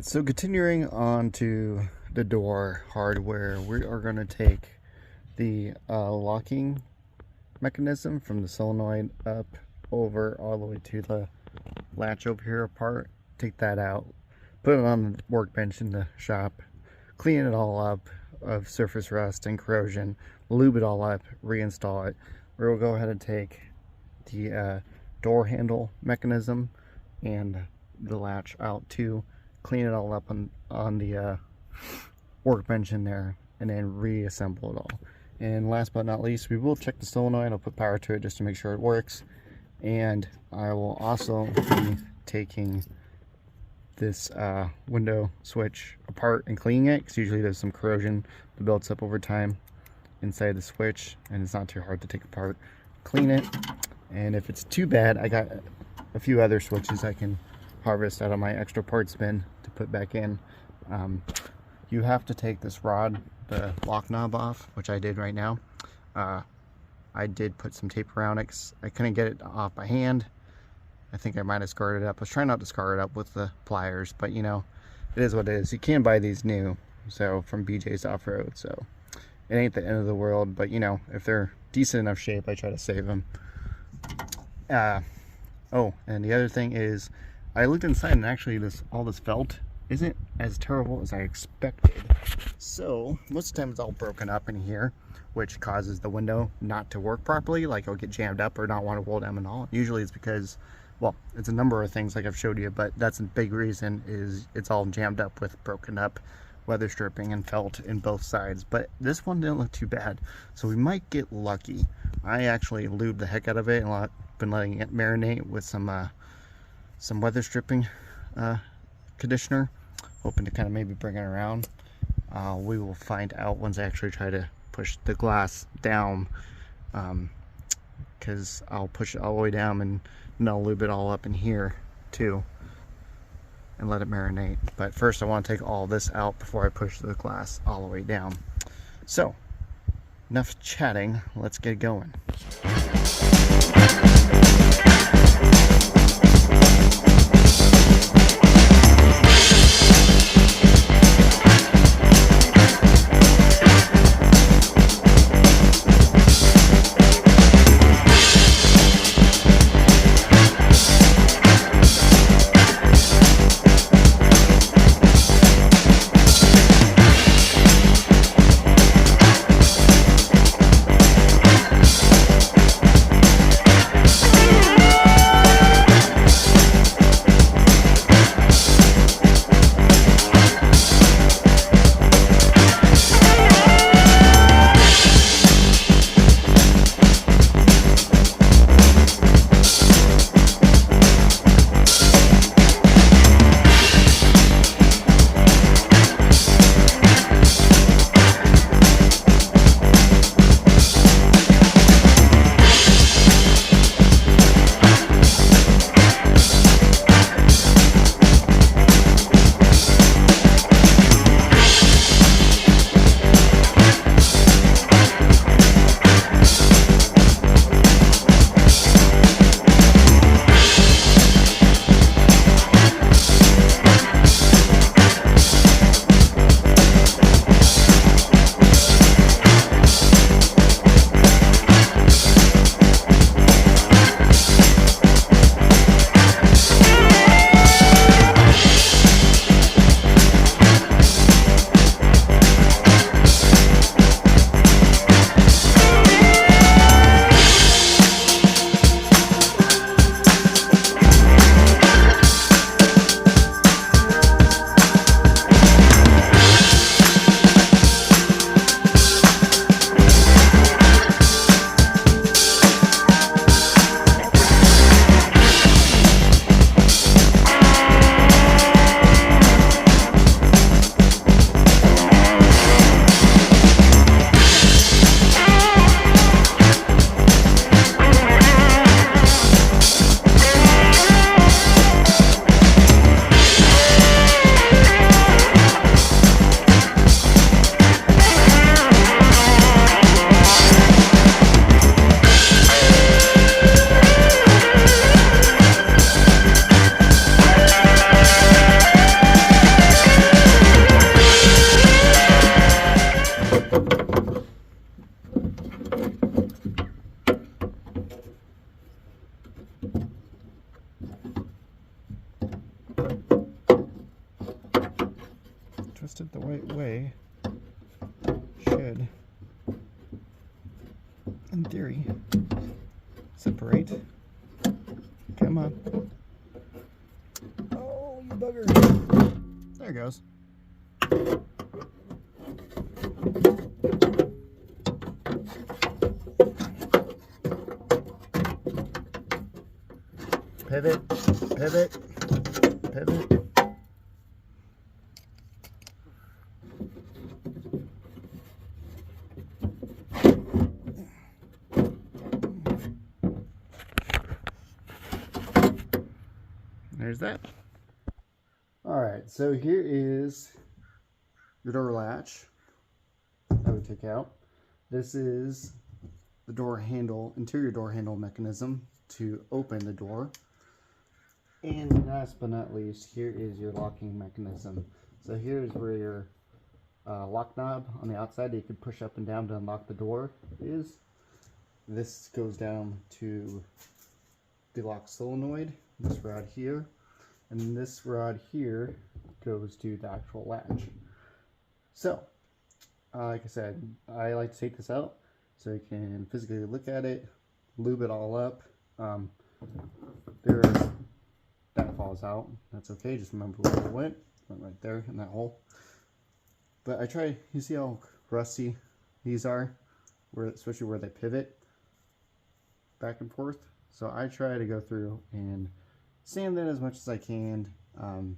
Alright, so continuing on to the door hardware, we are going to take the locking mechanism from the solenoid up over all the way to the latch over here apart, take that out, put it on the workbench in the shop, clean it all up of surface rust and corrosion, lube it all up, reinstall it. We'll go ahead and take the door handle mechanism and the latch out too, clean it all up on the workbench in there, and then reassemble it all. And last but not least, we will check the solenoid. I'll put power to it just to make sure it works. And I will also be taking this window switch apart and cleaning it, because usually there's some corrosion that builds up over time inside the switch, and it's not too hard to take apart, clean it. And if it's too bad, I got a few other switches I can harvest out of my extra parts bin to put back in. You have to take this rod, the lock knob, off, which I did right now. I did put some tape around it 'cause I couldn't get it off by hand. I think I might have scarred it up. I was trying not to scar it up with the pliers, but you know, it is what it is. You can buy these new, so from BJ's Off-Road, so it ain't the end of the world, but you know, if they're decent enough shape, I try to save them. Oh, and the other thing is, I looked inside and actually all this felt isn't as terrible as I expected. So most of the time it's all broken up in here, which causes the window not to work properly, like it'll get jammed up or not want to roll down at all. Usually it's because, well, it's a number of things like I've showed you, but that's a big reason, is it's all jammed up with broken up weather stripping and felt in both sides. But this one didn't look too bad, so we might get lucky. I actually lubed the heck out of it and been letting it marinate with some weather stripping conditioner, hoping to kind of maybe bring it around. We will find out once I actually try to push the glass down, because I'll push it all the way down and I'll lube it all up in here too and let it marinate. But first I want to take all this out before I push the glass all the way down. So enough chatting, let's get going. should, in theory, separate. Come on. Oh, you bugger. There it goes. Pivot, pivot, pivot. There's that. Alright, so here is the door latch that we took out. This is the door handle, interior door handle mechanism to open the door. And last but not least, here is your locking mechanism. So here's where your lock knob on the outside that you can push up and down to unlock the door is. This goes down to the lock solenoid, this rod here. And this rod here goes to the actual latch. So, like I said, I like to take this out so you can physically look at it, lube it all up. That falls out. That's okay. Just remember where it went right there in that hole. But I try. You see how rusty these are, especially where they pivot back and forth. So I try to go through and sand that as much as I can, and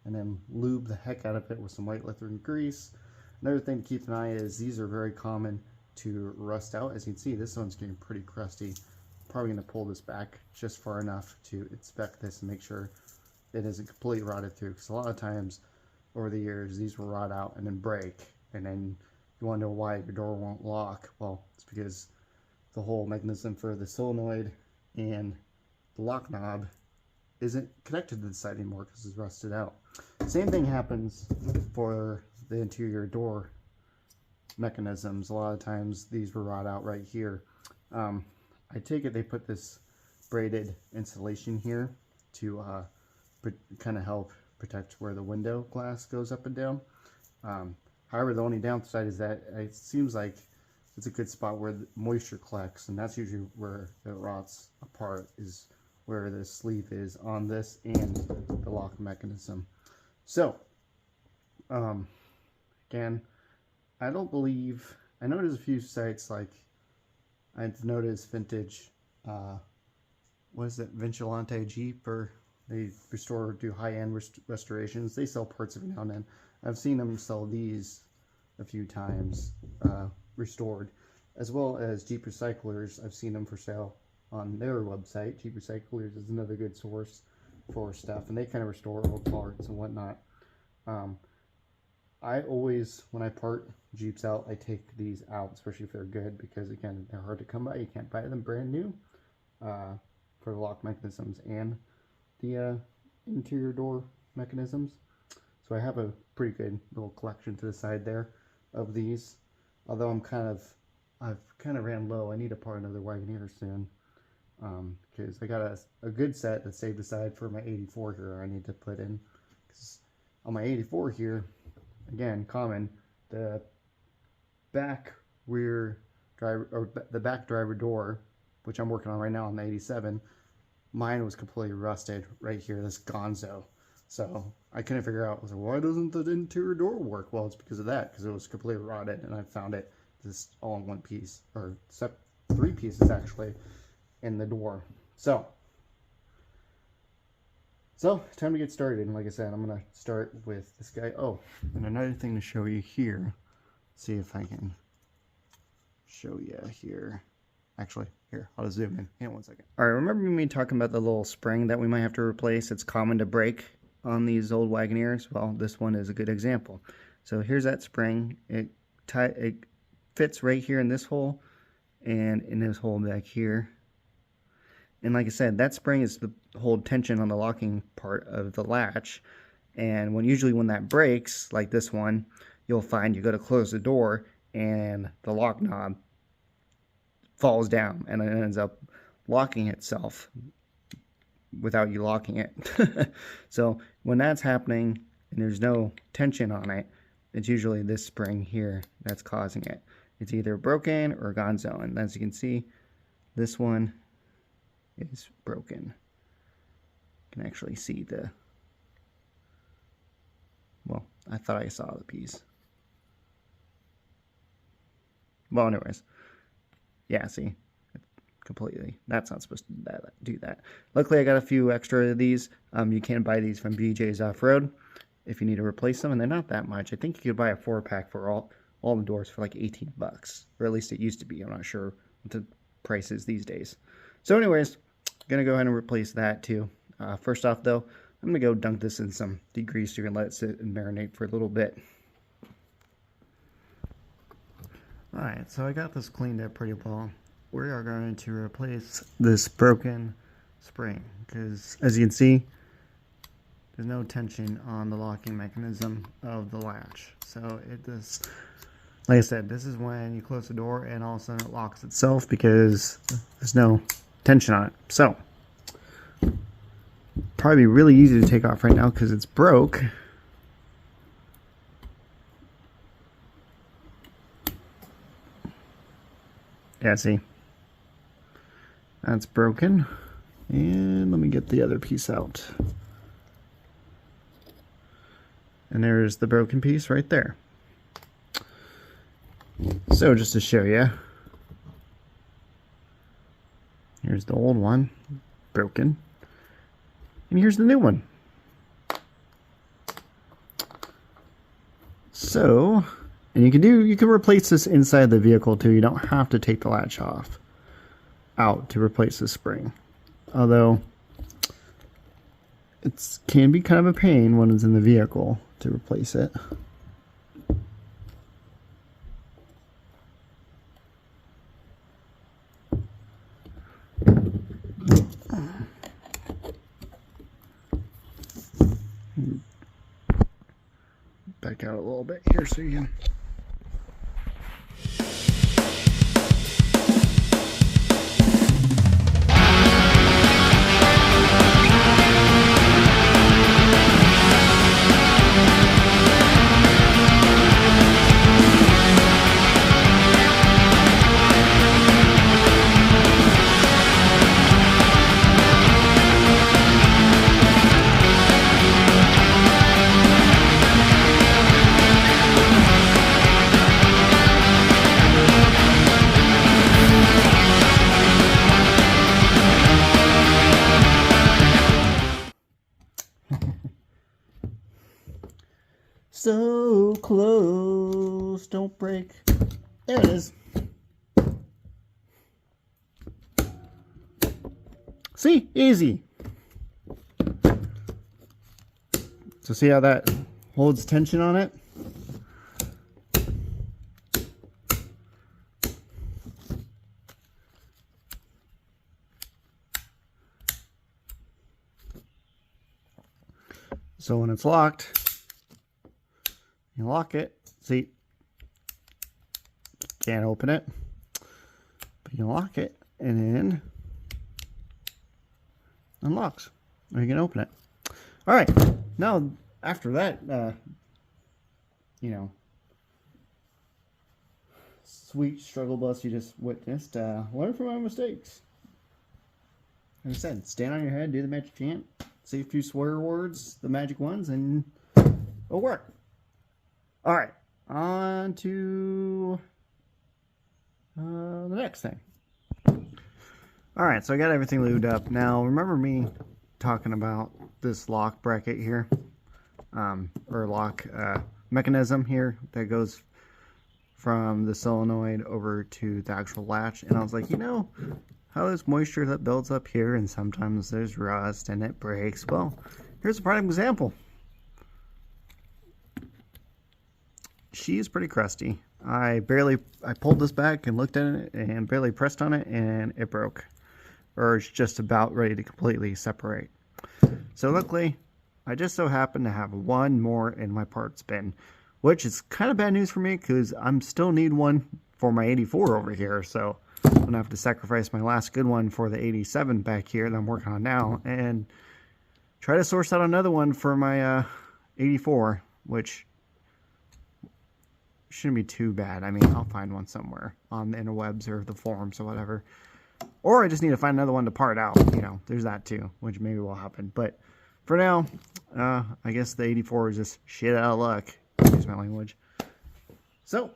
then lube the heck out of it with some white Lutheran grease. Another thing to keep an eye is these are very common to rust out. As you can see, this one's getting pretty crusty. Probably going to pull this back just far enough to inspect this and make sure it isn't completely rotted through, because a lot of times over the years these will rot out and then break, and then you wonder why your door won't lock. Well, it's because the whole mechanism for the solenoid and the lock knob isn't connected to the side anymore because it's rusted out. Same thing happens for the interior door mechanisms. A lot of times these will rot out right here. I take it they put this braided insulation here to kind of help protect where the window glass goes up and down. However, the only downside is that it seems like it's a good spot where the moisture collects, and that's usually where it rots apart, is where the sleeve is on this and the lock mechanism. So, again, I don't believe, I noticed a few sites, like I've noticed vintage, what is it, Vigilante Jeep, or they do high-end restorations. They sell parts every now and then. I've seen them sell these a few times, restored, as well as Jeep Recyclers. I've seen them for sale on their website. Jeep Recyclers is another good source for stuff, and they kind of restore old parts and whatnot. I always, when I part Jeeps out, I take these out, especially if they're good, because again, they're hard to come by. You can't buy them brand new for the lock mechanisms and the interior door mechanisms. So I have a pretty good little collection to the side there of these. Although I've kind of ran low. I need to part another wagoneer soon, because I got a good set that saved aside for my 84 here. I need to put in, because on my 84 here, again, common, the back rear driver, or the back driver door, which I'm working on right now on the 87, mine was completely rusted right here, this gonzo. So I couldn't figure out, why doesn't the interior door work? Well, it's because of that, because it was completely rotted, and I found it just all in one piece, or three pieces actually, in the door. So time to get started. And like I said, I'm gonna start with this guy. Oh, and another thing to show you here. See if I can show you here. Actually, here, I'll just zoom in. Hang on 1 second. All right, remember me talking about the little spring that we might have to replace? It's common to break on these old wagoneers. Well, this one is a good example. So here's that spring. It fits right here in this hole and in this hole back here. And like I said, that spring is to hold tension on the locking part of the latch. And usually when that breaks, like this one, you'll find you go to close the door and the lock knob falls down and it ends up locking itself without you locking it. So when that's happening and there's no tension on it, it's usually this spring here that's causing it. It's either broken or gonzo, and as you can see, this one is broken. You can actually see the, well, I thought I saw the piece. Well, anyways, yeah, see, completely. That's not supposed to do that. Luckily, I got a few extra of these. You can buy these from BJ's Off-Road if you need to replace them, and they're not that much. I think you could buy a 4-pack for all the doors for like 18 bucks, or at least it used to be. I'm not sure what the price is these days. So anyways, I'm gonna go ahead and replace that too. First off though, I'm gonna go dunk this in some degreaser and let it sit and marinate for a little bit. Alright, so I got this cleaned up pretty well. We are going to replace this broken spring because, as you can see, there's no tension on the locking mechanism of the latch. So it just, like I said, this is when you close the door and all of a sudden it locks itself because there's no tension on it. So, probably really easy to take off right now because it's broke. Yeah, see? That's broken. And let me get the other piece out. And there's the broken piece right there. So just to show you, here's the old one, broken. And here's the new one. So, and you can replace this inside the vehicle too. You don't have to take the latch out to replace the spring. Although it can be kind of a pain when it's in the vehicle to replace it. Back out a little bit here so you can. So close, don't break. There it is. See, easy. So see how that holds tension on it? So when it's locked, you lock it. See, can't open it, but you lock it and then unlocks, or you can open it. All right, now after that, you know, sweet struggle bus you just witnessed, learn from my mistakes. Like I said, stand on your head, do the magic chant, say a few swear words, the magic ones, and it'll work. All right, on to the next thing. All right, so I got everything lubed up. Now, remember me talking about this lock bracket here, or lock mechanism here that goes from the solenoid over to the actual latch. And I was like, you know, how there's moisture that builds up here and sometimes there's rust and it breaks. Well, here's a prime example. She's pretty crusty. I pulled this back and looked at it and barely pressed on it and it broke. Or it's just about ready to completely separate. So luckily, I just so happen to have one more in my parts bin, which is kind of bad news for me because I'm still need one for my 84 over here. So I'm gonna have to sacrifice my last good one for the 87 back here that I'm working on now and try to source out another one for my 84, which shouldn't be too bad. I mean, I'll find one somewhere on the interwebs or the forums or whatever. Or I just need to find another one to part out. You know, there's that too, which maybe will happen. But for now, I guess the 84 is just shit out of luck. Excuse my language. So,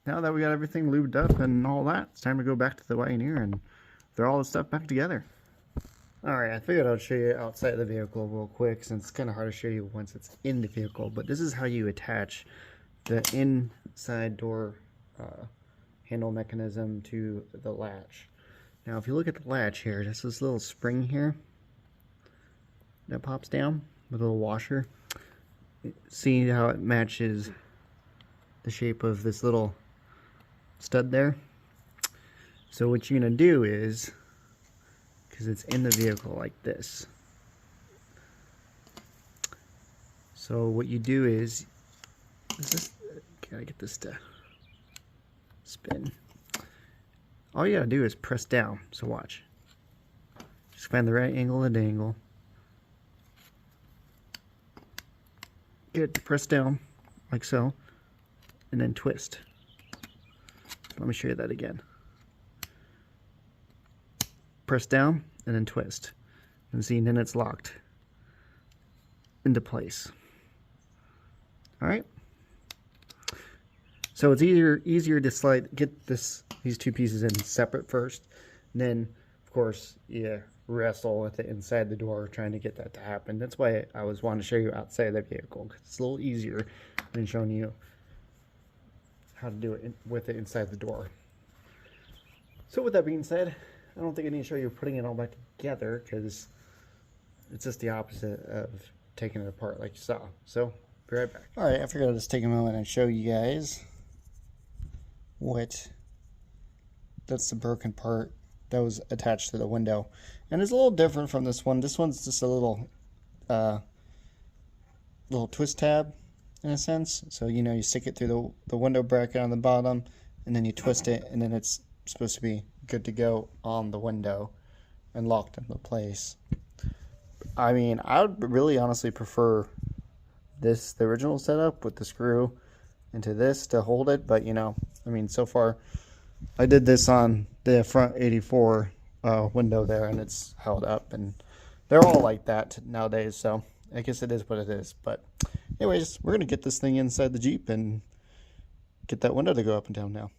now that we got everything lubed up and all that, it's time to go back to the Wagoneer and throw all the stuff back together. Alright, I figured I'd show you outside the vehicle real quick, since it's kind of hard to show you once it's in the vehicle. But this is how you attach the inside door handle mechanism to the latch. Now, if you look at the latch here, there's this little spring here that pops down with a little washer. See how it matches the shape of this little stud there? So what you're going to do is, because it's in the vehicle like this, so what you do is gotta get this to spin. All you gotta do is press down. So watch. Just find the right angle and angle. Get it to press down like so, and then twist. Let me show you that again. Press down and then twist. And see, then it's locked into place. Alright. So it's easier to get these two pieces in separate first. And then, of course, you wrestle with it inside the door trying to get that to happen. That's why I was wanting to show you outside the vehicle, because it's a little easier than showing you how to do it with it inside the door. So with that being said, I don't think I need to show you putting it all back together, because it's just the opposite of taking it apart like you saw. So, be right back. Alright, I figured I'd just take a moment and show you guys that's the broken part that was attached to the window. And it's a little different from this one. This one's just a little twist tab in a sense. So, you know, you stick it through the window bracket on the bottom, and then you twist it, and then it's supposed to be good to go on the window and locked into place. I mean, I would really honestly prefer the original setup with the screw into this to hold it, but you know, I mean, so far I did this on the front 84 window there, and it's held up, and they're all like that nowadays, so I guess it is what it is. But anyways, we're gonna get this thing inside the Jeep and get that window to go up and down now.